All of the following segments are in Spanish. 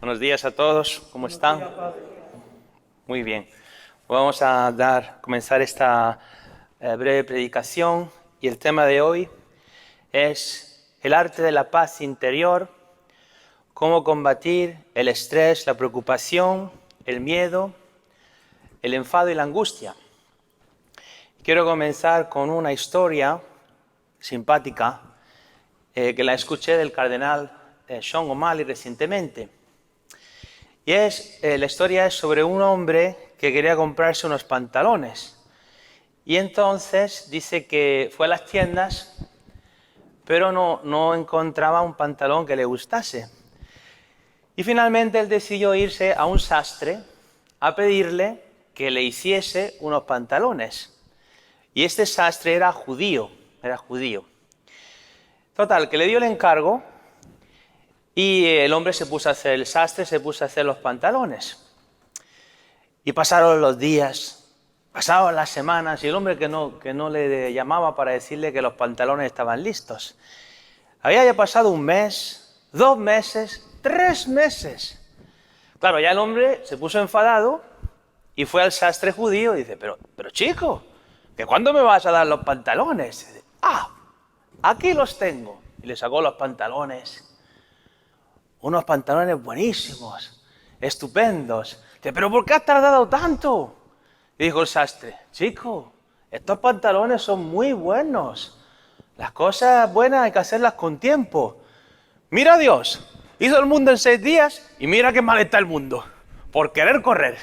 Buenos días a todos, ¿cómo están? Muy bien. Vamos a comenzar esta breve predicación y el tema de hoy es el arte de la paz interior, cómo combatir el estrés, la preocupación, el miedo, el enfado y la angustia. Quiero comenzar con una historia simpática que la escuché del cardenal Sean O'Malley recientemente. Y la historia es sobre un hombre que quería comprarse unos pantalones. Y entonces dice que fue a las tiendas, pero no encontraba un pantalón que le gustase. Y finalmente él decidió irse a un sastre a pedirle que le hiciese unos pantalones. Y este sastre era judío. Total, que le dio el encargo y el hombre se puso a hacer, el sastre se puso a hacer los pantalones. Y pasaron los días, pasaron las semanas y el hombre que no le llamaba para decirle que los pantalones estaban listos. Había ya pasado un mes, 2 meses, 3 meses. Claro, ya el hombre se puso enfadado y fue al sastre judío y dice, pero chico, ¿que cuándo me vas a dar los pantalones? Y dice, aquí los tengo. Y le sacó los pantalones. Unos pantalones buenísimos, estupendos. Dice, ¿pero por qué has tardado tanto? Y dijo el sastre, chico, estos pantalones son muy buenos. Las cosas buenas hay que hacerlas con tiempo. Mira a Dios, hizo el mundo en 6 días y mira qué mal está el mundo, por querer correr.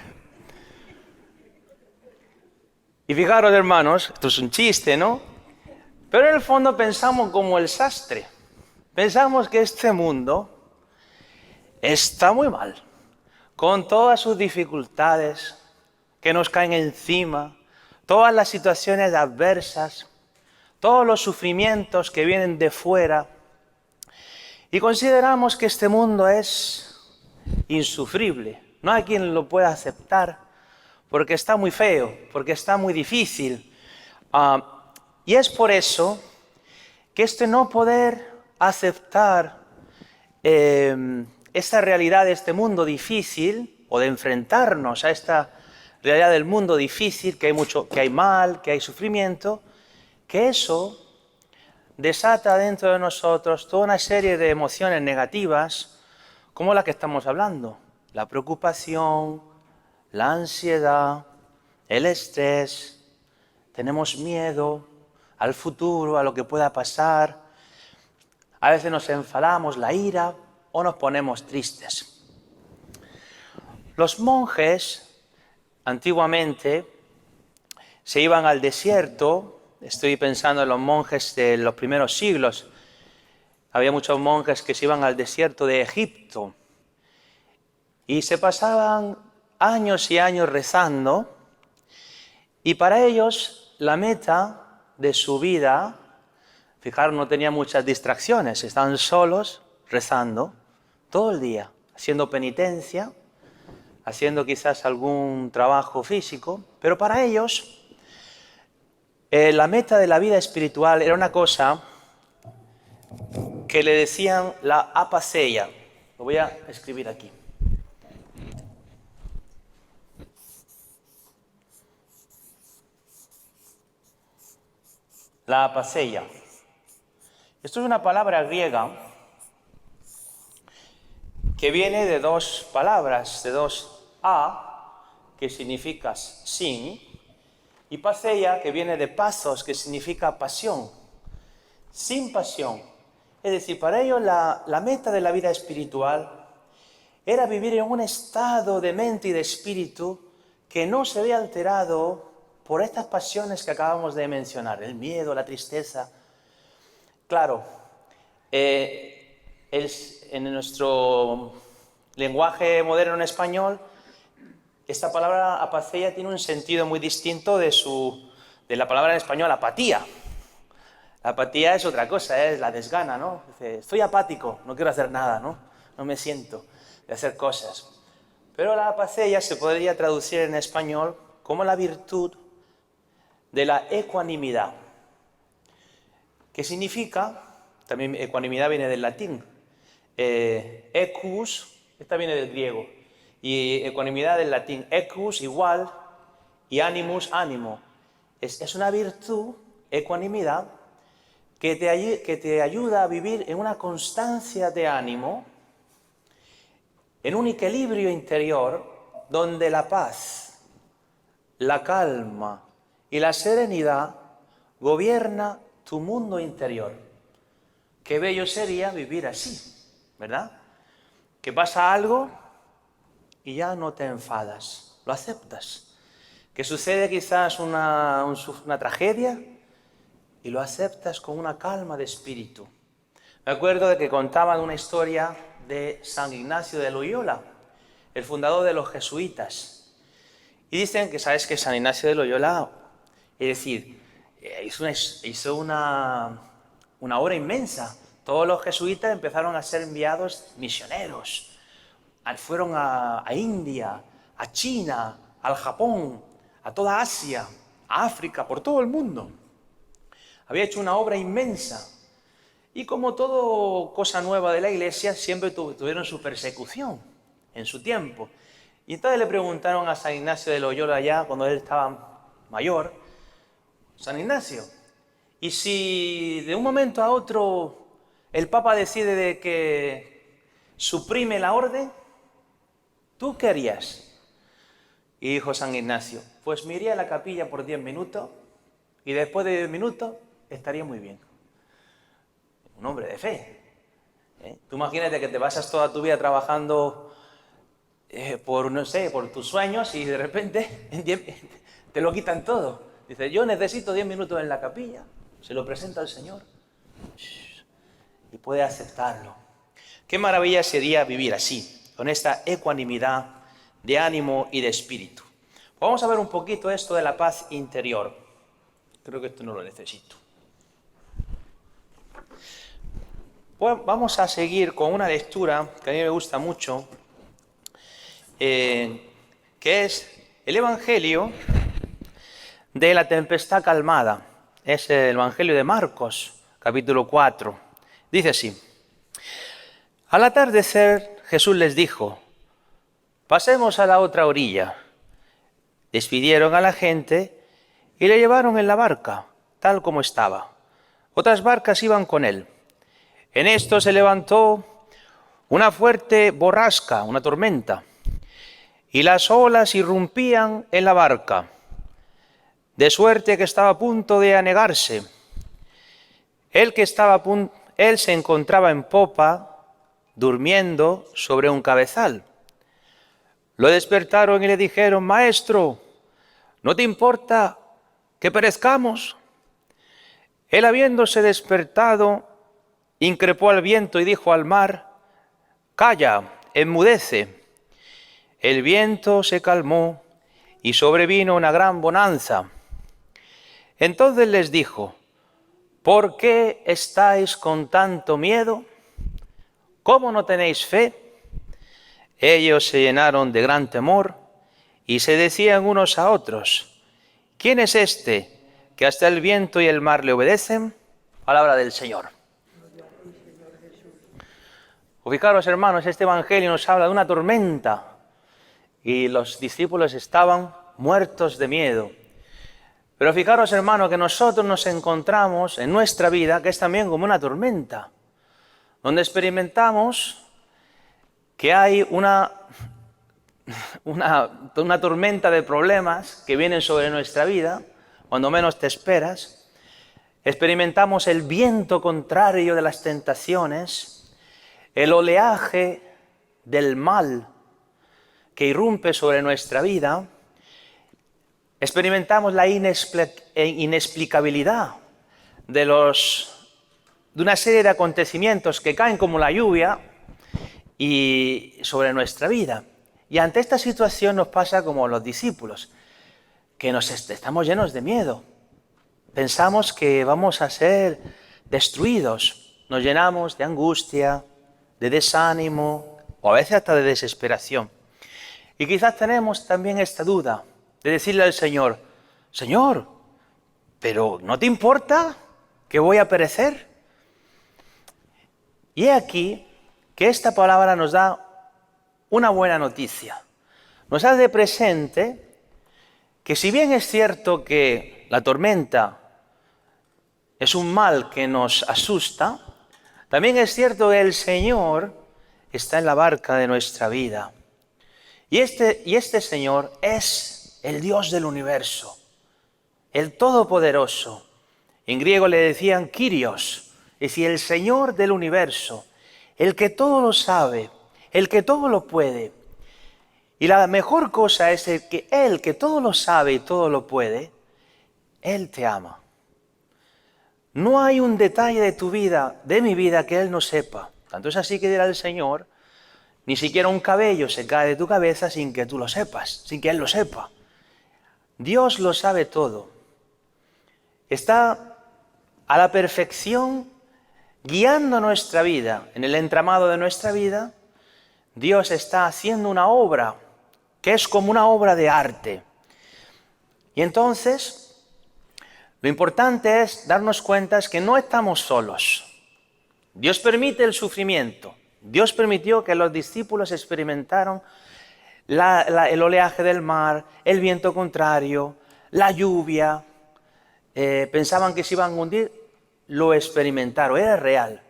Y fijaros, hermanos, esto es un chiste, ¿no? Pero en el fondo pensamos como el sastre. Pensamos que este mundo está muy mal, con todas sus dificultades que nos caen encima, todas las situaciones adversas, todos los sufrimientos que vienen de fuera, y consideramos que este mundo es insufrible. No hay quien lo pueda aceptar porque está muy feo, porque está muy difícil. Y es por eso que este no poder aceptar esta realidad de este mundo difícil, o de enfrentarnos a esta realidad del mundo difícil, que hay mal, que hay sufrimiento, que eso desata dentro de nosotros toda una serie de emociones negativas, como la que estamos hablando: la preocupación, la ansiedad, el estrés, tenemos miedo al futuro, a lo que pueda pasar, a veces nos enfadamos, la ira, o nos ponemos tristes. Los monjes antiguamente se iban al desierto. Estoy pensando en los monjes de los primeros siglos. Había muchos monjes que se iban al desierto de Egipto y se pasaban años y años rezando, y para ellos la meta de su vida, fijaros, no tenía muchas distracciones, estaban solos rezando todo el día, haciendo penitencia, haciendo quizás algún trabajo físico, pero para ellos la meta de la vida espiritual era una cosa que le decían la apaceia. Lo voy a escribir aquí. La apaceia. Esto es una palabra griega que viene de 2 palabras, de 2 a, que significa sin, y paceia, que viene de pathos, que significa pasión. Sin pasión. Es decir, para ellos la meta de la vida espiritual era vivir en un estado de mente y de espíritu que no se ve alterado por estas pasiones que acabamos de mencionar, el miedo, la tristeza. Claro, en nuestro lenguaje moderno en español, esta palabra apaceia tiene un sentido muy distinto de la palabra en español apatía. La apatía es otra cosa, es la desgana, ¿no? Dice, estoy apático, no quiero hacer nada, ¿no? No me siento de hacer cosas. Pero la apaceia se podría traducir en español como la virtud de la ecuanimidad, que significa, también ecuanimidad viene del latín, equus, Esta viene del griego. Y ecuanimidad del latín. Equus, igual, y animus, ánimo. Es una virtud, ecuanimidad, que te ayuda a vivir en una constancia de ánimo, en un equilibrio interior, donde la paz, la calma y la serenidad gobierna tu mundo interior. Qué bello sería vivir así, ¿verdad? Que pasa algo y ya no te enfadas, lo aceptas. Que sucede quizás una tragedia y lo aceptas con una calma de espíritu. Me acuerdo de que contaban una historia de San Ignacio de Loyola, el fundador de los jesuitas. Y dicen que, ¿sabes que San Ignacio de Loyola, es decir, hizo una obra inmensa? Todos los jesuitas empezaron a ser enviados misioneros. Fueron a India, a China, al Japón, a toda Asia, a África, por todo el mundo. Había hecho una obra inmensa. Y como todo cosa nueva de la Iglesia, siempre tuvieron su persecución en su tiempo. Y entonces le preguntaron a San Ignacio de Loyola ya, cuando él estaba mayor, San Ignacio, ¿y si de un momento a otro el Papa decide de que suprime la orden, tú qué harías? Y dijo San Ignacio, pues me iría a la capilla por 10 minutos y después de 10 minutos estaría muy bien. Un hombre de fe. Tú imagínate que te pasas toda tu vida trabajando por tus sueños y de repente te lo quitan todo. Dice, yo necesito 10 minutos en la capilla, se lo presenta al Señor y puede aceptarlo. Qué maravilla sería vivir así, con esta ecuanimidad de ánimo y de espíritu. Vamos a ver un poquito esto de la paz interior. Creo que esto no lo necesito. Pues vamos a seguir con una lectura que a mí me gusta mucho, que es el Evangelio de la tempestad calmada. Es el Evangelio de Marcos, capítulo 4. Dice así: al atardecer Jesús les dijo, pasemos a la otra orilla. Despidieron a la gente y le llevaron en la barca, tal como estaba. Otras barcas iban con él. En esto se levantó una fuerte borrasca, una tormenta, y las olas irrumpían en la barca, de suerte que estaba a punto de anegarse. Él se encontraba en popa, durmiendo sobre un cabezal. Lo despertaron y le dijeron, Maestro, ¿no te importa que perezcamos? Él, habiéndose despertado, increpó al viento y dijo al mar, calla, enmudece. El viento se calmó y sobrevino una gran bonanza. Entonces les dijo, ¿por qué estáis con tanto miedo? ¿Cómo no tenéis fe? Ellos se llenaron de gran temor y se decían unos a otros, ¿quién es este que hasta el viento y el mar le obedecen? Palabra del Señor. Fijaros, hermanos, este evangelio nos habla de una tormenta y los discípulos estaban muertos de miedo. Pero fijaros, hermanos, que nosotros nos encontramos en nuestra vida, que es también como una tormenta, donde experimentamos que hay una tormenta de problemas que vienen sobre nuestra vida, cuando menos te esperas. Experimentamos el viento contrario de las tentaciones, el oleaje del mal que irrumpe sobre nuestra vida. Experimentamos la inexplicabilidad de una serie de acontecimientos que caen como la lluvia y sobre nuestra vida. Y ante esta situación nos pasa como los discípulos, que estamos llenos de miedo. Pensamos que vamos a ser destruidos. Nos llenamos de angustia, de desánimo o a veces hasta de desesperación. Y quizás tenemos también esta duda de decirle al Señor, Señor, ¿pero no te importa que voy a perecer? Y he aquí que esta palabra nos da una buena noticia. Nos hace presente que si bien es cierto que la tormenta es un mal que nos asusta, también es cierto que el Señor está en la barca de nuestra vida. Y este Señor es el Dios del universo, el Todopoderoso. En griego le decían Kyrios, es decir, el Señor del universo, el que todo lo sabe, el que todo lo puede. Y la mejor cosa es que Él, que todo lo sabe y todo lo puede, Él te ama. No hay un detalle de tu vida, de mi vida, que Él no sepa. Tanto es así que dirá el Señor, ni siquiera un cabello se cae de tu cabeza sin que tú lo sepas, sin que Él lo sepa. Dios lo sabe todo. Está a la perfección guiando nuestra vida, en el entramado de nuestra vida. Dios está haciendo una obra que es como una obra de arte. Y entonces, lo importante es darnos cuenta que no estamos solos. Dios permite el sufrimiento. Dios permitió que los discípulos experimentaron el oleaje del mar, el viento contrario, la lluvia. Pensaban que se iban a hundir, lo experimentaron, era real.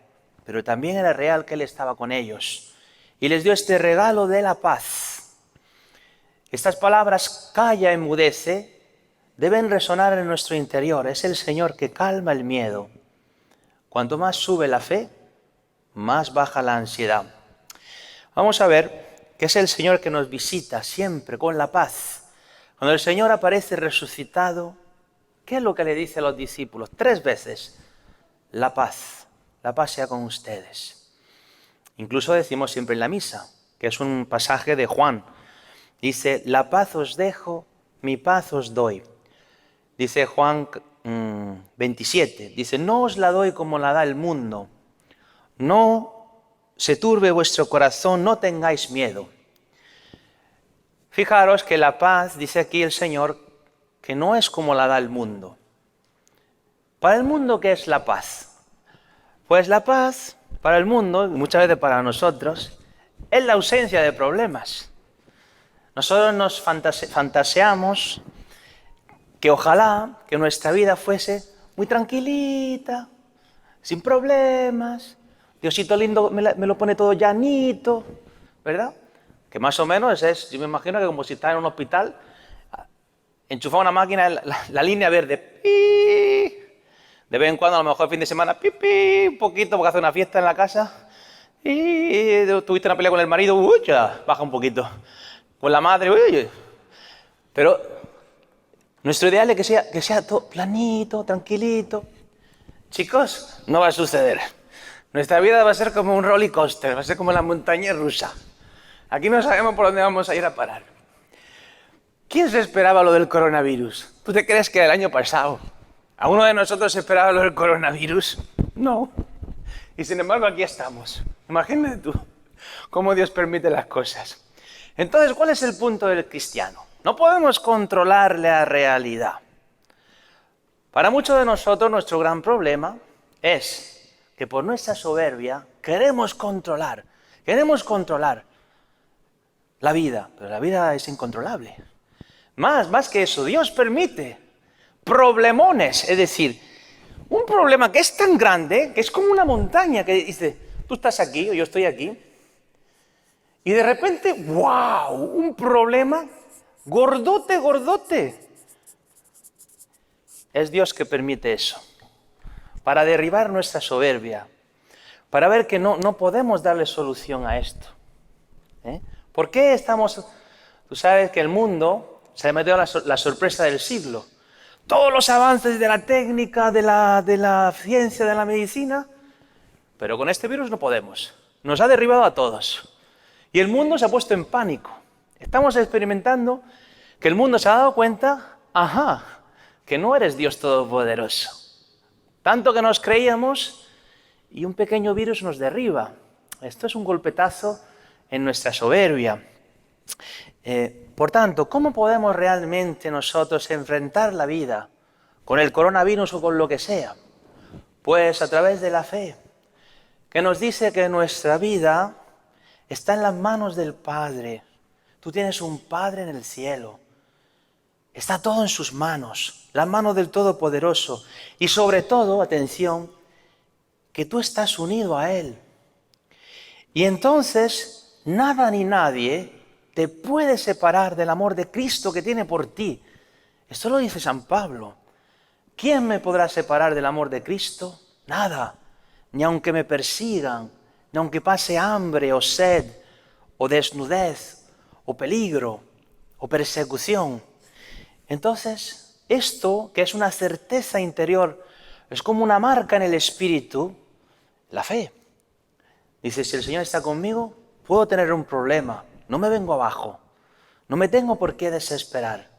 Pero también era real que Él estaba con ellos. Y les dio este regalo de la paz. Estas palabras, calla, enmudece, deben resonar en nuestro interior. Es el Señor que calma el miedo. Cuanto más sube la fe, más baja la ansiedad. Vamos a ver que es el Señor que nos visita siempre con la paz. Cuando el Señor aparece resucitado, ¿qué es lo que le dice a los discípulos? 3 veces, la paz sea con ustedes. Incluso decimos siempre en la misa, que es un pasaje de Juan. Dice, la paz os dejo, mi paz os doy. Dice Juan 27, dice, no os la doy como la da el mundo. No se turbe vuestro corazón, no tengáis miedo. Fijaros que la paz, dice aquí el Señor, que no es como la da el mundo. Para el mundo, ¿qué es la paz? Pues la paz, para el mundo, y muchas veces para nosotros, es la ausencia de problemas. Nosotros nos fantaseamos que ojalá que nuestra vida fuese muy tranquilita, sin problemas. Diosito lindo me lo pone todo llanito, ¿verdad? Que más o menos yo me imagino que como si estás en un hospital, enchufar una máquina, la línea verde, ¡pi! De vez en cuando, a lo mejor el fin de semana, ¡pi, pi! Un poquito porque hace una fiesta en la casa, y tuviste una pelea con el marido, ¡uy! Ya, baja un poquito. Con la madre, ¡uy! Pero nuestro ideal es que sea todo planito, tranquilito. Chicos, no va a suceder. Nuestra vida va a ser como un roller coaster, va a ser como la montaña rusa. Aquí no sabemos por dónde vamos a ir a parar. ¿Quién se esperaba lo del coronavirus? ¿Tú te crees que el año pasado a uno de nosotros se esperaba lo del coronavirus? No. Y sin embargo aquí estamos. Imagínate tú cómo Dios permite las cosas. Entonces, ¿cuál es el punto del cristiano? No podemos controlar la realidad. Para muchos de nosotros nuestro gran problema es que por nuestra soberbia queremos controlar la vida, pero la vida es incontrolable. Más que eso, Dios permite problemones, es decir, un problema que es tan grande, que es como una montaña, que dice, tú estás aquí o yo estoy aquí, y de repente, ¡wow!, un problema gordote. Es Dios que permite eso, para derribar nuestra soberbia, para ver que no podemos darle solución a esto. ¿Por qué estamos...? Tú sabes que el mundo se ha metido la sorpresa del siglo. Todos los avances de la técnica, de la ciencia, de la medicina, pero con este virus no podemos. Nos ha derribado a todos. Y el mundo se ha puesto en pánico. Estamos experimentando que el mundo se ha dado cuenta, que no eres Dios Todopoderoso. Tanto que nos creíamos y un pequeño virus nos derriba. Esto es un golpetazo en nuestra soberbia. Por tanto, ¿cómo podemos realmente nosotros enfrentar la vida con el coronavirus o con lo que sea? Pues a través de la fe, que nos dice que nuestra vida está en las manos del Padre. Tú tienes un Padre en el cielo. Está todo en sus manos, las manos del Todopoderoso. Y sobre todo, atención, que tú estás unido a Él. Y entonces, nada ni nadie te puede separar del amor de Cristo que tiene por ti. Esto lo dice San Pablo. ¿Quién me podrá separar del amor de Cristo? Nada. Ni aunque me persigan, ni aunque pase hambre o sed, o desnudez, o peligro, o persecución. Entonces, esto, que es una certeza interior, es como una marca en el espíritu, la fe. Dice, si el Señor está conmigo, puedo tener un problema, no me vengo abajo, no me tengo por qué desesperar.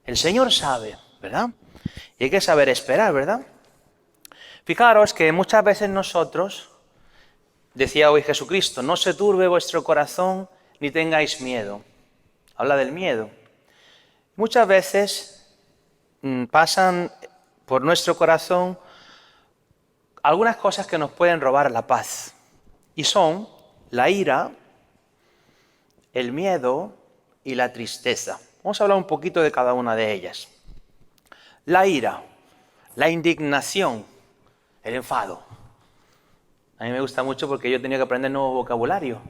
El Señor sabe, ¿verdad? Y hay que saber esperar, ¿verdad? Fijaros que muchas veces nosotros, decía hoy Jesucristo, no se turbe vuestro corazón ni tengáis miedo. Habla del miedo. Muchas veces pasan por nuestro corazón algunas cosas que nos pueden robar la paz. Y son la ira, el miedo y la tristeza. Vamos a hablar un poquito de cada una de ellas. La ira, la indignación, el enfado. A mí me gusta mucho porque yo he tenido que aprender nuevo vocabulario.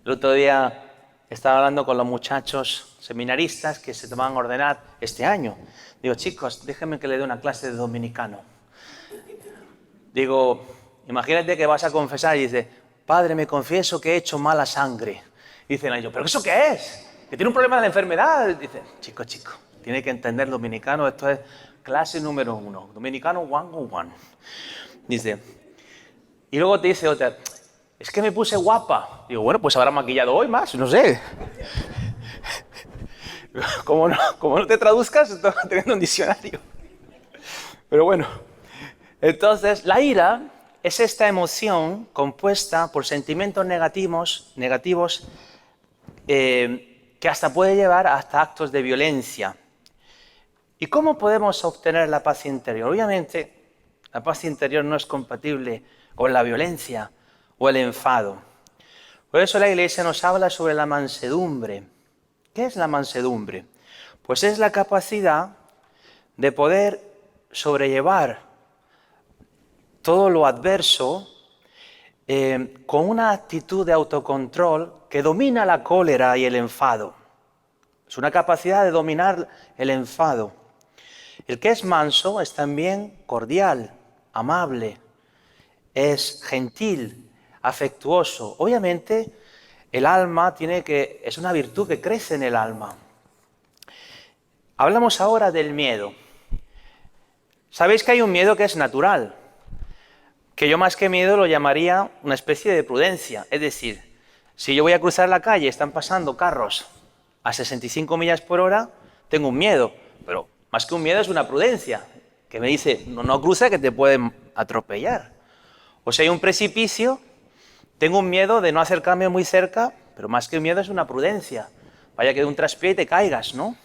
El otro día estaba hablando con los muchachos seminaristas que se van a ordenar este año. Digo, chicos, déjenme que le dé una clase de dominicano. Digo, imagínate que vas a confesar y dices, Padre, me confieso que he hecho mala sangre. Dicen ellos, ¿pero eso qué es? ¿Que tiene un problema de la enfermedad? Dicen, chico, tiene que entender dominicano, esto es clase número 1, dominicano 101. Dice, y luego te dice otra, es que me puse guapa. Digo, bueno, pues habrá maquillado hoy más, no sé. Como no te traduzcas, estoy teniendo un diccionario. Pero bueno, entonces la ira es esta emoción compuesta por sentimientos negativos que hasta puede llevar hasta actos de violencia. ¿Y cómo podemos obtener la paz interior? Obviamente, la paz interior no es compatible con la violencia o el enfado. Por eso la Iglesia nos habla sobre la mansedumbre. ¿Qué es la mansedumbre? Pues es la capacidad de poder sobrellevar todo lo adverso con una actitud de autocontrol que domina la cólera y el enfado. Es una capacidad de dominar el enfado. El que es manso es también cordial, amable, es gentil, afectuoso. Obviamente, el alma es una virtud que crece en el alma. Hablamos ahora del miedo. Sabéis que hay un miedo que es natural, que yo más que miedo lo llamaría una especie de prudencia. Es decir, si yo voy a cruzar la calle y están pasando carros a 65 millas por hora, tengo un miedo, pero más que un miedo es una prudencia, que me dice, no cruza que te pueden atropellar. O si hay un precipicio, tengo un miedo de no acercarme muy cerca, pero más que un miedo es una prudencia. Vaya que de un traspié y te caigas, ¿no?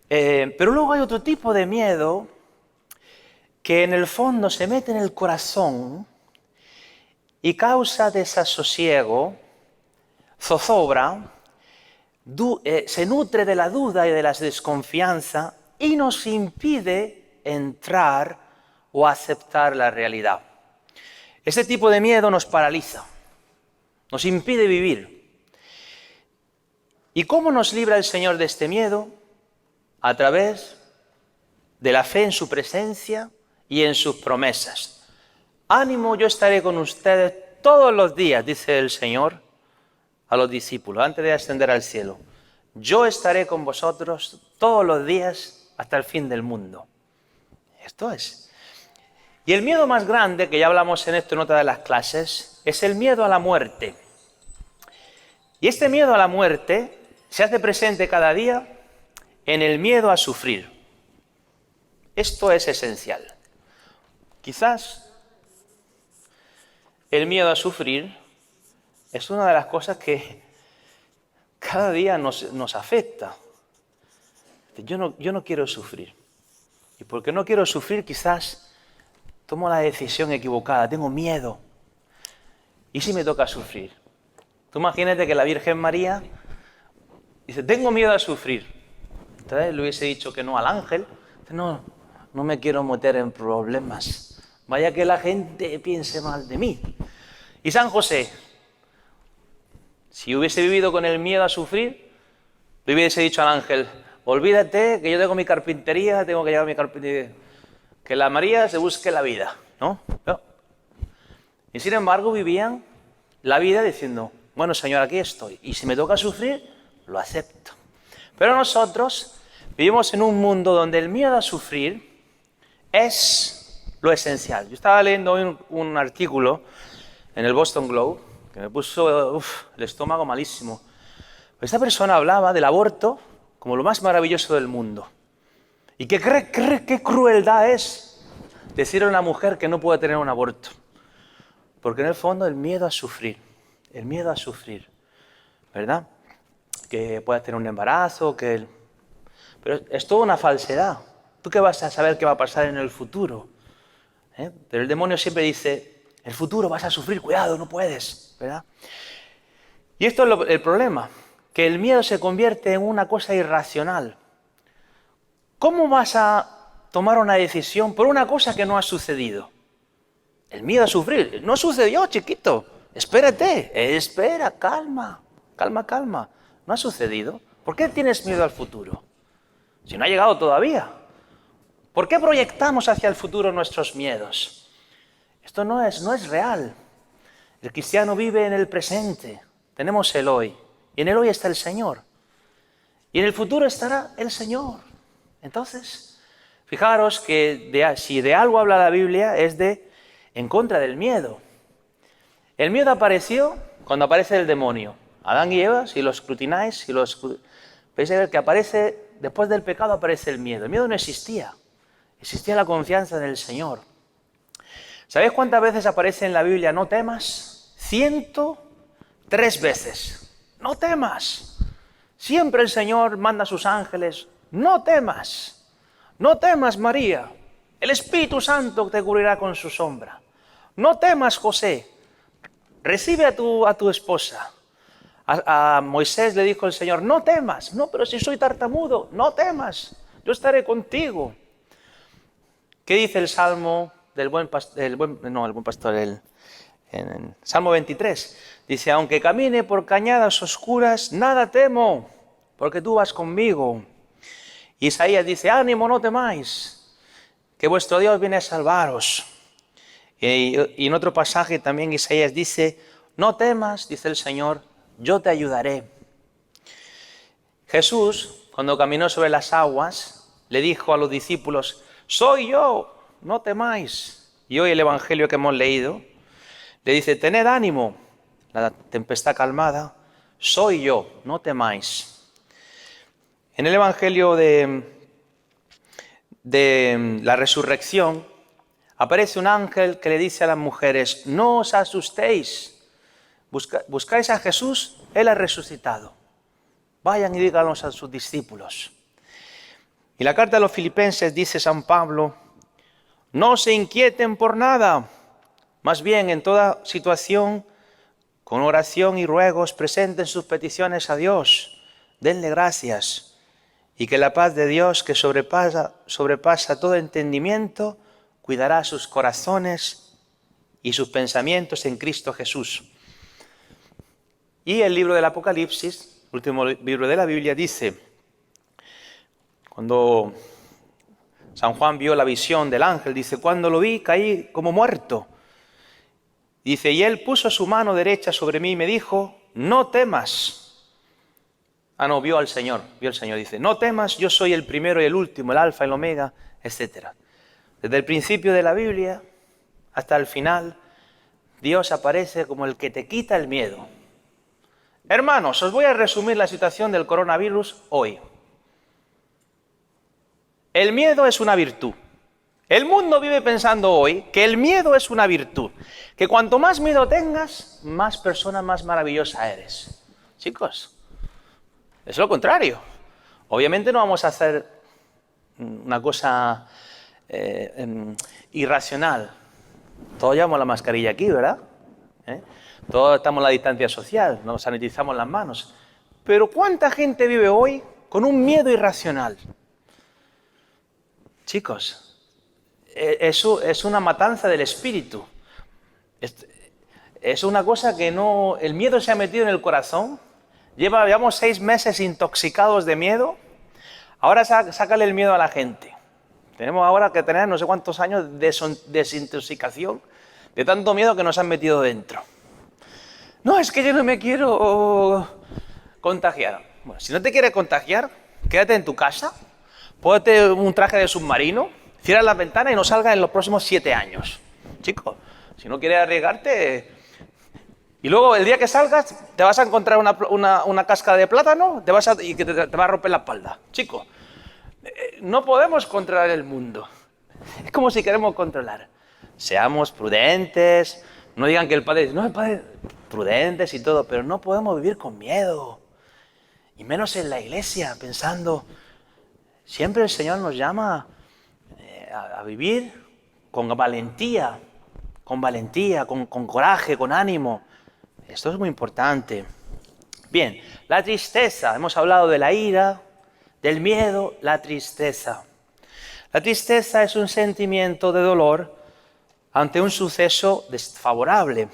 Pero luego hay otro tipo de miedo que en el fondo se mete en el corazón y causa desasosiego, zozobra, se nutre de la duda y de la desconfianza y nos impide entrar o aceptar la realidad. Este tipo de miedo nos paraliza, nos impide vivir. ¿Y cómo nos libra el Señor de este miedo? A través de la fe en su presencia y en sus promesas. Ánimo, yo estaré con ustedes todos los días, dice el Señor a los discípulos, antes de ascender al cielo. Yo estaré con vosotros todos los días hasta el fin del mundo. Esto es. Y el miedo más grande, que ya hablamos en esto en otra de las clases, es el miedo a la muerte. Y este miedo a la muerte se hace presente cada día en el miedo a sufrir. Esto es esencial. Quizás el miedo a sufrir es una de las cosas que cada día nos afecta. Yo no quiero sufrir. Y porque no quiero sufrir, quizás tomo la decisión equivocada, tengo miedo. ¿Y si me toca sufrir? Tú imagínate que la Virgen María dice, tengo miedo a sufrir. Entonces le hubiese dicho que no al ángel. Dice, no me quiero meter en problemas. Vaya que la gente piense mal de mí. Y San José, si hubiese vivido con el miedo a sufrir, le hubiese dicho al ángel, olvídate que yo tengo mi carpintería, tengo que llevar mi carpintería. Que la María se busque la vida, ¿no? No. Y sin embargo vivían la vida diciendo, bueno, Señor, aquí estoy. Y si me toca sufrir, lo acepto. Pero nosotros vivimos en un mundo donde el miedo a sufrir es lo esencial. Yo estaba leyendo hoy un artículo en el Boston Globe que me puso el estómago malísimo. Esta persona hablaba del aborto como lo más maravilloso del mundo. Y qué crueldad es decirle a una mujer que no puede tener un aborto. Porque en el fondo el miedo a sufrir, ¿verdad? Que puedas tener un embarazo, pero es toda una falsedad. ¿Tú qué vas a saber qué va a pasar en el futuro? Pero el demonio siempre dice, el futuro vas a sufrir, cuidado, no puedes, ¿verdad? Y esto es el problema, que el miedo se convierte en una cosa irracional. ¿Cómo vas a tomar una decisión por una cosa que no ha sucedido? El miedo a sufrir. No sucedió, chiquito. Espérate. Espera, calma. No ha sucedido. ¿Por qué tienes miedo al futuro? Si no ha llegado todavía. ¿Por qué proyectamos hacia el futuro nuestros miedos? Esto no es real. El cristiano vive en el presente. Tenemos el hoy. Y en el hoy está el Señor. Y en el futuro estará el Señor. Entonces, fijaros que si de algo habla la Biblia es en contra del miedo. El miedo apareció cuando aparece el demonio. Adán y Eva, si lo escrutináis, vais a ver que aparece, después del pecado aparece el miedo. El miedo no existía. Existía la confianza en el Señor. ¿Sabéis cuántas veces aparece en la Biblia no temas? 103 veces. No temas. Siempre el Señor manda a sus ángeles. No temas. No temas, María. El Espíritu Santo te cubrirá con su sombra. No temas, José. Recibe a tu esposa. A Moisés le dijo el Señor, no temas. No, pero si soy tartamudo, no temas. Yo estaré contigo. ¿Qué dice el Salmo del buen pastor? En Salmo 23. Dice, aunque camine por cañadas oscuras, nada temo, porque tú vas conmigo. Isaías dice, ánimo, no temáis, que vuestro Dios viene a salvaros. Y en otro pasaje también Isaías dice, no temas, dice el Señor, yo te ayudaré. Jesús, cuando caminó sobre las aguas, le dijo a los discípulos, soy yo, no temáis. Y hoy el Evangelio que hemos leído, le dice, tened ánimo, la tempestad calmada, soy yo, no temáis. En el Evangelio de la resurrección, aparece un ángel que le dice a las mujeres, no os asustéis, buscáis a Jesús, Él ha resucitado. Vayan y díganlo a sus discípulos. Y la carta a los Filipenses dice San Pablo, no se inquieten por nada, más bien en toda situación, con oración y ruegos, presenten sus peticiones a Dios, denle gracias, y que la paz de Dios, que sobrepasa todo entendimiento, cuidará sus corazones y sus pensamientos en Cristo Jesús. Y el libro del Apocalipsis, el último libro de la Biblia, dice, cuando San Juan vio la visión del ángel, dice, cuando lo vi caí como muerto. Dice, y él puso su mano derecha sobre mí y me dijo, no temas. Vio al Señor, dice, no temas, yo soy el primero y el último, el alfa y el omega, etc. Desde el principio de la Biblia hasta el final, Dios aparece como el que te quita el miedo. Hermanos, os voy a resumir la situación del coronavirus hoy. El miedo es una virtud. El mundo vive pensando hoy que el miedo es una virtud. Que cuanto más miedo tengas, más persona más maravillosa eres. Chicos, es lo contrario. Obviamente no vamos a hacer una cosa irracional. Todos llevamos la mascarilla aquí, ¿verdad? ¿eh? Todos estamos en la distancia social, nos sanitizamos las manos. Pero ¿cuánta gente vive hoy con un miedo irracional? Chicos, eso es una matanza del espíritu. Es una cosa que no... El miedo se ha metido en el corazón. Llevamos 6 meses intoxicados de miedo. Ahora sácale el miedo a la gente. Tenemos ahora que tener no sé cuántos años de desintoxicación de tanto miedo que nos han metido dentro. No, es que yo no me quiero contagiar. Bueno, si no te quieres contagiar, quédate en tu casa, póngate un traje de submarino, cierra la ventana y no salgas en los próximos 7 años. Chicos, si no quieres arriesgarte... Y luego el día que salgas te vas a encontrar una cáscara de plátano y que te va a romper la espalda. Chicos, no podemos controlar el mundo. Es como si queremos controlar. Seamos prudentes, no digan que el padre... No, el padre... Prudentes y todo, pero no podemos vivir con miedo. Y menos en la iglesia, pensando... Siempre el Señor nos llama a vivir con valentía, con coraje, con ánimo. Esto es muy importante. Bien, la tristeza. Hemos hablado de la ira, del miedo, la tristeza. La tristeza es un sentimiento de dolor ante un suceso desfavorable.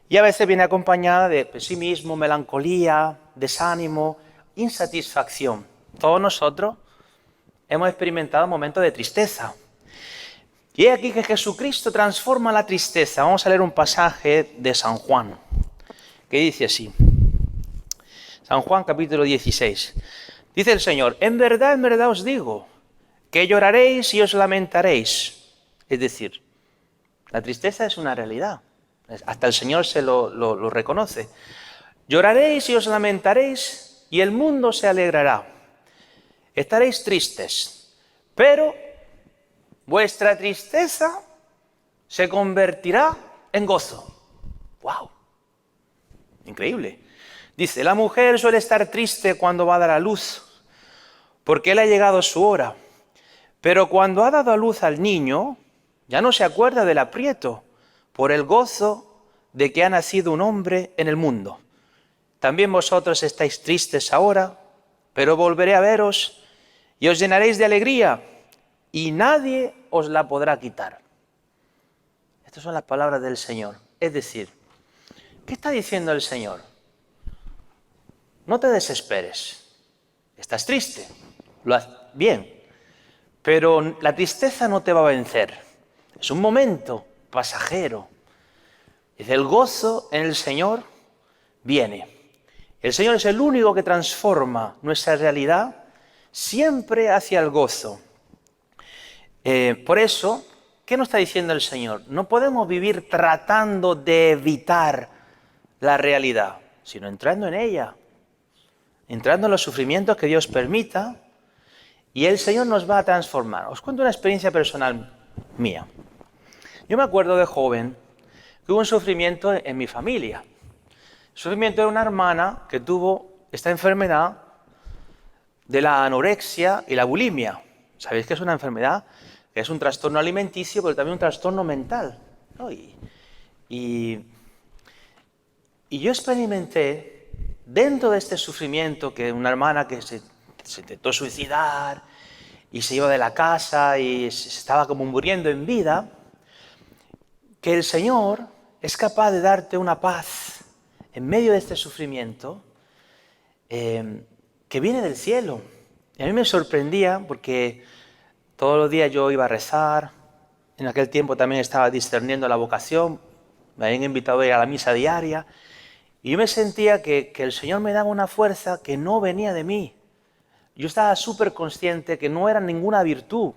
Y a veces viene acompañada de pesimismo, melancolía, desánimo, insatisfacción. Todos nosotros hemos experimentado momentos de tristeza. Y es aquí que Jesucristo transforma la tristeza. Vamos a leer un pasaje de San Juan, que dice así. San Juan capítulo 16. Dice el Señor, en verdad os digo, que lloraréis y os lamentaréis. Es decir, la tristeza es una realidad. Hasta el Señor se lo reconoce. Lloraréis y os lamentaréis y el mundo se alegrará. Estaréis tristes, pero vuestra tristeza se convertirá en gozo. ¡Wow! Increíble. Dice, la mujer suele estar triste cuando va a dar a luz, porque le ha llegado su hora. Pero cuando ha dado a luz al niño, ya no se acuerda del aprieto, por el gozo de que ha nacido un hombre en el mundo. También vosotros estáis tristes ahora, pero volveré a veros y os llenaréis de alegría, y nadie os la podrá quitar. Estas son las palabras del Señor. Es decir, ¿qué está diciendo el Señor? No te desesperes. Estás triste. Lo haz bien. Pero la tristeza no te va a vencer. Es un momento pasajero. Dice, el gozo en el Señor viene. El Señor es el único que transforma nuestra realidad siempre hacia el gozo. Por eso, ¿qué nos está diciendo el Señor? No podemos vivir tratando de evitar la realidad, sino entrando en ella, entrando en los sufrimientos que Dios permita, y el Señor nos va a transformar. Os cuento una experiencia personal mía. Yo me acuerdo de joven que hubo un sufrimiento en mi familia. El sufrimiento de una hermana que tuvo esta enfermedad de la anorexia y la bulimia. ¿Sabéis que es una enfermedad? Que es un trastorno alimenticio, pero también un trastorno mental, ¿no? Y yo experimenté, dentro de este sufrimiento, que una hermana que se intentó suicidar y se iba de la casa y se estaba como muriendo en vida, que el Señor es capaz de darte una paz en medio de este sufrimiento que viene del cielo. Y a mí me sorprendía porque todos los días yo iba a rezar, en aquel tiempo también estaba discerniendo la vocación, me habían invitado a ir a la misa diaria, y yo me sentía que el Señor me daba una fuerza que no venía de mí. Yo estaba súper consciente que no era ninguna virtud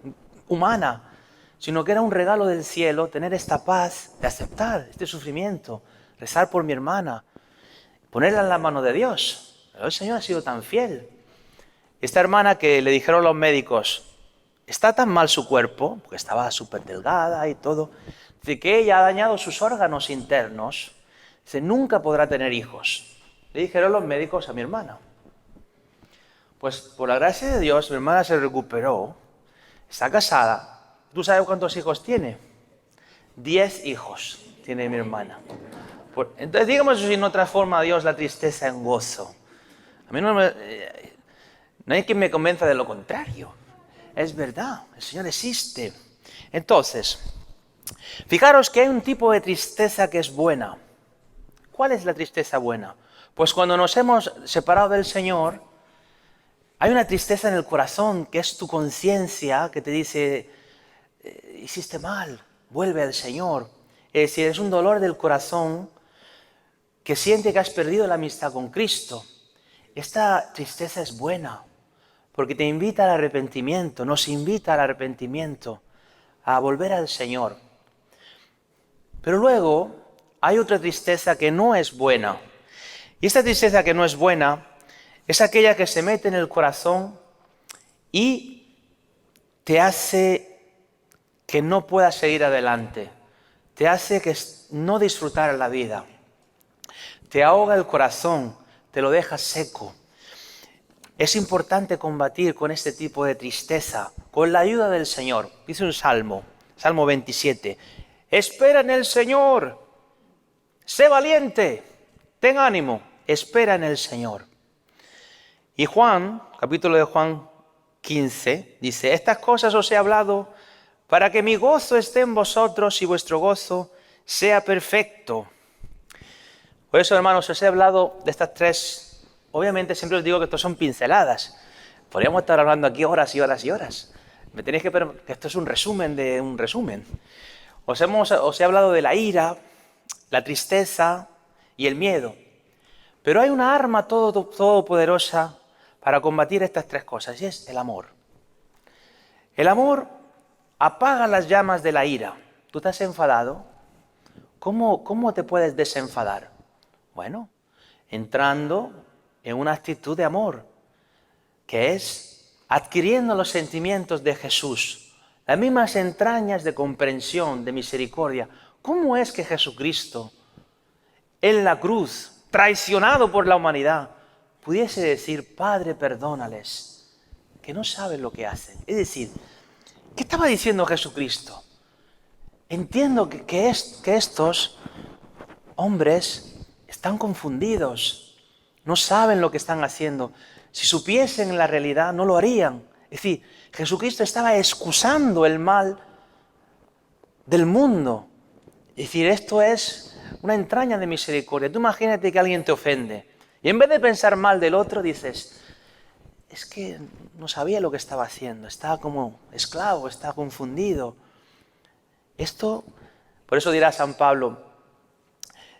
humana, sino que era un regalo del cielo tener esta paz de aceptar este sufrimiento, rezar por mi hermana, ponerla en la mano de Dios. Pero el Señor ha sido tan fiel. Esta hermana que le dijeron los médicos, está tan mal su cuerpo, porque estaba súper delgada y todo, dice que ella ha dañado sus órganos internos, dice, nunca podrá tener hijos. Le dijeron los médicos a mi hermana. Pues por la gracia de Dios, mi hermana se recuperó, está casada. ¿Tú sabes cuántos hijos tiene? 10 hijos tiene mi hermana. Entonces, digamos si no transforma a Dios la tristeza en gozo. A mí no hay quien me convenza de lo contrario. Es verdad, el Señor existe. Entonces, fijaros que hay un tipo de tristeza que es buena. ¿Cuál es la tristeza buena? Pues cuando nos hemos separado del Señor, hay una tristeza en el corazón que es tu conciencia que te dice, hiciste mal, vuelve al Señor. Es decir, es un dolor del corazón que siente que has perdido la amistad con Cristo. Esta tristeza es buena porque te invita al arrepentimiento, nos invita al arrepentimiento, a volver al Señor. Pero luego hay otra tristeza que no es buena. Y esta tristeza que no es buena es aquella que se mete en el corazón y te hace que no puedas seguir adelante. Te hace que no disfrutar la vida. Te ahoga el corazón, te lo deja seco. Es importante combatir con este tipo de tristeza, con la ayuda del Señor. Dice un salmo, Salmo 27. Espera en el Señor, sé valiente, ten ánimo, espera en el Señor. Y Juan, capítulo de Juan 15, dice, estas cosas os he hablado para que mi gozo esté en vosotros y vuestro gozo sea perfecto. Por eso, hermanos, os he hablado de estas tres. Obviamente siempre os digo que estos son pinceladas. Podríamos estar hablando aquí horas y horas y horas. Me tenéis que ver que esto es un resumen de un resumen. Os he hablado de la ira, la tristeza y el miedo. Pero hay una arma todopoderosa para combatir estas tres cosas y es el amor. El amor apaga las llamas de la ira. ¿Tú te has enfadado? ¿Cómo te puedes desenfadar? Bueno, entrando en una actitud de amor, que es adquiriendo los sentimientos de Jesús, las mismas entrañas de comprensión, de misericordia. ¿Cómo es que Jesucristo, en la cruz, traicionado por la humanidad, pudiese decir, Padre, perdónales, que no saben lo que hacen? Es decir, ¿qué estaba diciendo Jesucristo? Entiendo que estos hombres están confundidos, no saben lo que están haciendo. Si supiesen la realidad, no lo harían. Es decir, Jesucristo estaba excusando el mal del mundo. Es decir, esto es una entraña de misericordia. Tú imagínate que alguien te ofende y en vez de pensar mal del otro dices, es que no sabía lo que estaba haciendo, estaba como esclavo, estaba confundido. Esto, por eso dirá San Pablo,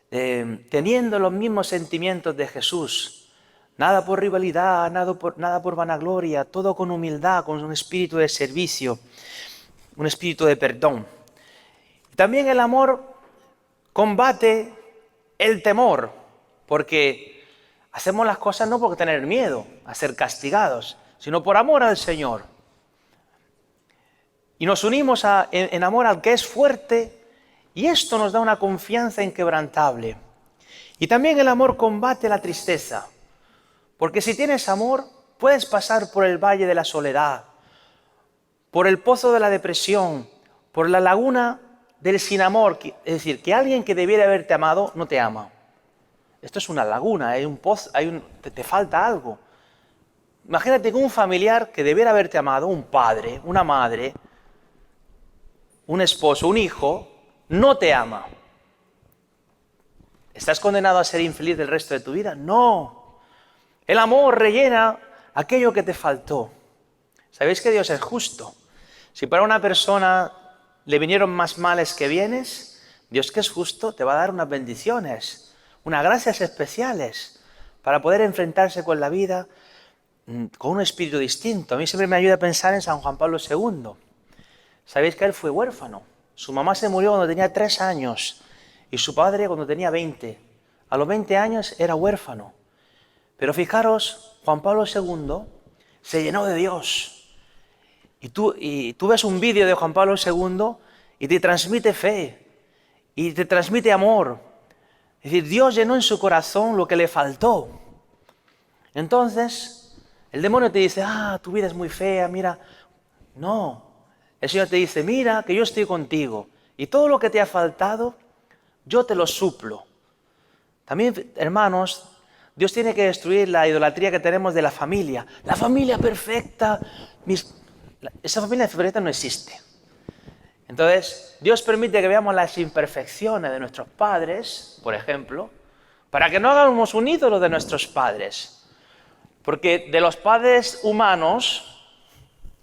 teniendo los mismos sentimientos de Jesús, nada por rivalidad, nada por vanagloria, todo con humildad, con un espíritu de servicio, un espíritu de perdón. También el amor combate el temor, porque hacemos las cosas no por tener miedo a ser castigados, sino por amor al Señor. Y nos unimos en amor al que es fuerte, y esto nos da una confianza inquebrantable. Y también el amor combate la tristeza, porque si tienes amor, puedes pasar por el valle de la soledad, por el pozo de la depresión, por la laguna del sin amor, es decir, que alguien que debiera haberte amado no te ama. Esto es una laguna, hay un pozo, te falta algo. Imagínate que un familiar que debiera haberte amado, un padre, una madre, un esposo, un hijo, no te ama. ¿Estás condenado a ser infeliz el resto de tu vida? No. El amor rellena aquello que te faltó. ¿Sabéis que Dios es justo? Si para una persona le vinieron más males que bienes, Dios, que es justo, te va a dar unas bendiciones, unas gracias especiales para poder enfrentarse con la vida con un espíritu distinto. A mí siempre me ayuda a pensar en San Juan Pablo II. Sabéis que él fue huérfano. Su mamá se murió cuando tenía 3 años y su padre cuando tenía 20. A los 20 años era huérfano. Pero fijaros, Juan Pablo II se llenó de Dios. Y tú ves un vídeo de Juan Pablo II y te transmite fe y te transmite amor. Es decir, Dios llenó en su corazón lo que le faltó. Entonces, el demonio te dice, tu vida es muy fea, mira. No. El Señor te dice, mira que yo estoy contigo y todo lo que te ha faltado, yo te lo suplo. También, hermanos, Dios tiene que destruir la idolatría que tenemos de la familia. La familia perfecta. Esa familia perfecta no existe. Entonces, Dios permite que veamos las imperfecciones de nuestros padres, por ejemplo, para que no hagamos un ídolo de nuestros padres. Porque de los padres humanos,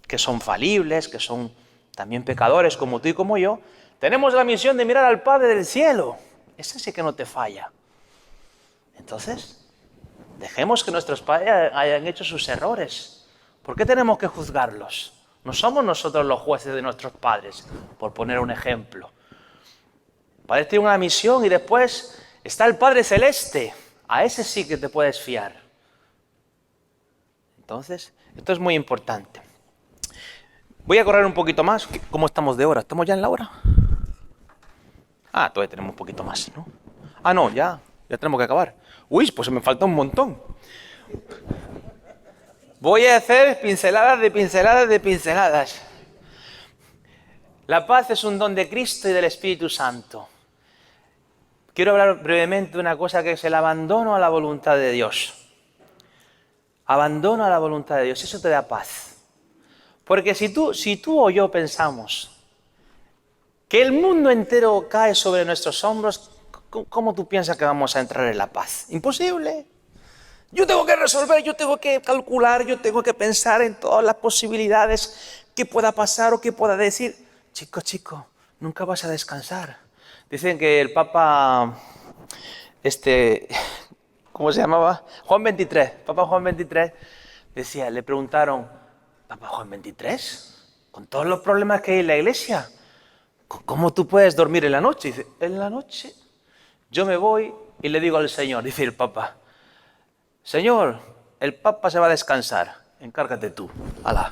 que son falibles, que son también pecadores como tú y como yo, tenemos la misión de mirar al Padre del cielo. Ese sí que no te falla. Entonces, dejemos que nuestros padres hayan hecho sus errores. ¿Por qué tenemos que juzgarlos? No somos nosotros los jueces de nuestros padres, por poner un ejemplo. El Padre tiene una misión y después está el Padre Celeste. A ese sí que te puedes fiar. Entonces, esto es muy importante. Voy a correr un poquito más. ¿Cómo estamos de hora? ¿Estamos ya en la hora? Ah, todavía tenemos un poquito más, ¿no? Ah, no, ya tenemos que acabar. Uy, pues me falta un montón. Voy a hacer pinceladas de pinceladas de pinceladas. La paz es un don de Cristo y del Espíritu Santo. Quiero hablar brevemente de una cosa que es el abandono a la voluntad de Dios. Abandono a la voluntad de Dios, eso te da paz. Porque si tú o yo pensamos que el mundo entero cae sobre nuestros hombros, ¿cómo tú piensas que vamos a entrar en la paz? Imposible. Yo tengo que resolver, yo tengo que calcular, yo tengo que pensar en todas las posibilidades que pueda pasar o que pueda decir. Chico, nunca vas a descansar. Dicen que el Papa, ¿cómo se llamaba? Papa Juan XXIII, decía, le preguntaron, Papa Juan XXIII, con todos los problemas que hay en la iglesia, ¿cómo tú puedes dormir en la noche? Dice, en la noche yo me voy y le digo al Señor, dice el Papa, Señor, el Papa se va a descansar, encárgate tú, hala.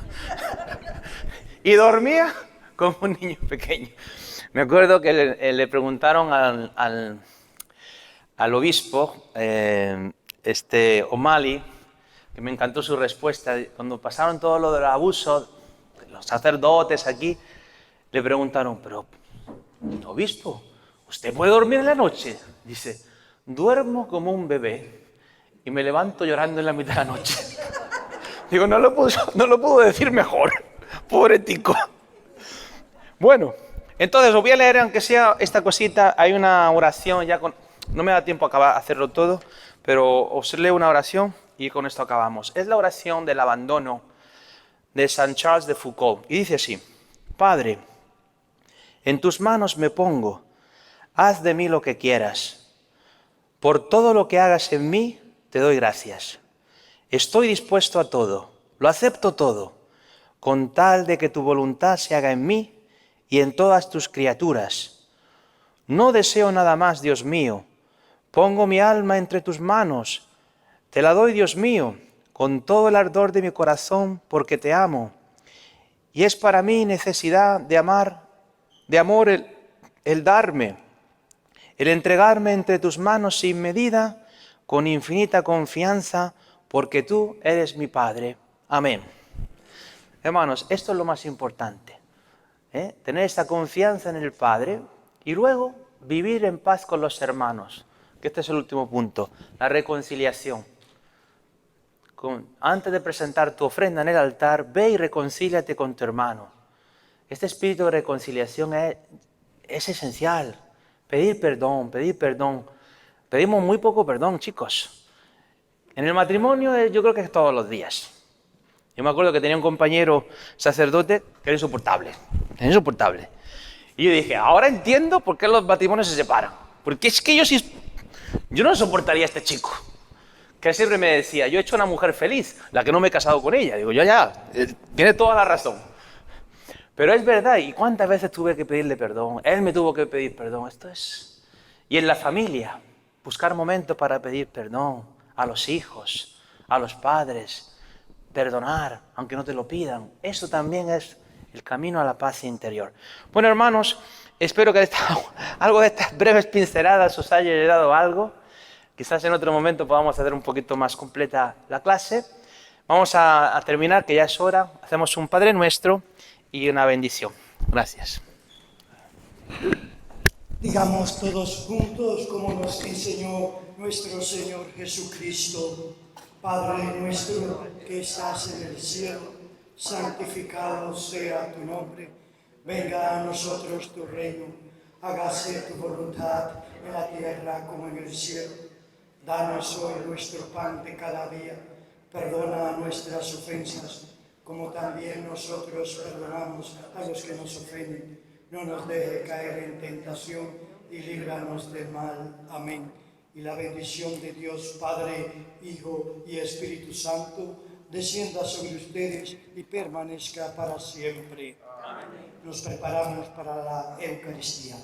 Y dormía como un niño pequeño. Me acuerdo que le preguntaron al obispo, O'Malley, que me encantó su respuesta, cuando pasaron todo lo del abuso, los sacerdotes aquí, le preguntaron, pero, obispo, ¿usted puede dormir en la noche? Dice, duermo como un bebé y me levanto llorando en la mitad de la noche. Digo, no lo puedo decir mejor, pobre tico. Bueno, entonces os voy a leer, aunque sea esta cosita, hay una oración, no me da tiempo a hacerlo todo, pero os leo una oración y con esto acabamos. Es la oración del abandono de Saint Charles de Foucault. Y dice así, Padre, en tus manos me pongo, haz de mí lo que quieras. Por todo lo que hagas en mí, te doy gracias. Estoy dispuesto a todo, lo acepto todo, con tal de que tu voluntad se haga en mí y en todas tus criaturas. No deseo nada más, Dios mío. Pongo mi alma entre tus manos. Te la doy, Dios mío, con todo el ardor de mi corazón, porque te amo. Y es para mí necesidad de amor el darme, el entregarme entre tus manos sin medida, con infinita confianza, porque tú eres mi Padre. Amén. Hermanos, esto es lo más importante. Tener esta confianza en el Padre y luego vivir en paz con los hermanos, que este es el último punto, la reconciliación. Antes de presentar tu ofrenda en el altar, ve y reconcíliate con tu hermano. Este espíritu de reconciliación es esencial. Pedir perdón. Pedimos muy poco perdón, chicos. En el matrimonio yo creo que es todos los días. Yo me acuerdo que tenía un compañero sacerdote que era insoportable. Y yo dije, ahora entiendo por qué los matrimonios se separan. Porque es que yo no soportaría a este chico. Que él siempre me decía, yo he hecho una mujer feliz, la que no me he casado con ella. Digo, tiene toda la razón. Pero es verdad, ¿y cuántas veces tuve que pedirle perdón? Él me tuvo que pedir perdón. Y en la familia, buscar momentos para pedir perdón a los hijos, a los padres. Perdonar, aunque no te lo pidan. Eso también es el camino a la paz interior. Bueno, hermanos, espero que algo de estas breves pinceladas os haya ayudado algo. Quizás en otro momento podamos hacer un poquito más completa la clase. Vamos a terminar, que ya es hora. Hacemos un Padre Nuestro y una bendición. Gracias. Digamos todos juntos como nos enseñó nuestro Señor Jesucristo. Padre nuestro que estás en el cielo, santificado sea tu nombre. Venga a nosotros tu reino. Hágase tu voluntad en la tierra como en el cielo. Danos hoy nuestro pan de cada día. Perdona nuestras ofensas, como también nosotros perdonamos a los que nos ofenden. No nos deje caer en tentación y líbranos del mal. Amén. Y la bendición de Dios Padre, Hijo y Espíritu Santo descienda sobre ustedes y permanezca para siempre. Amén. Nos preparamos para la Eucaristía.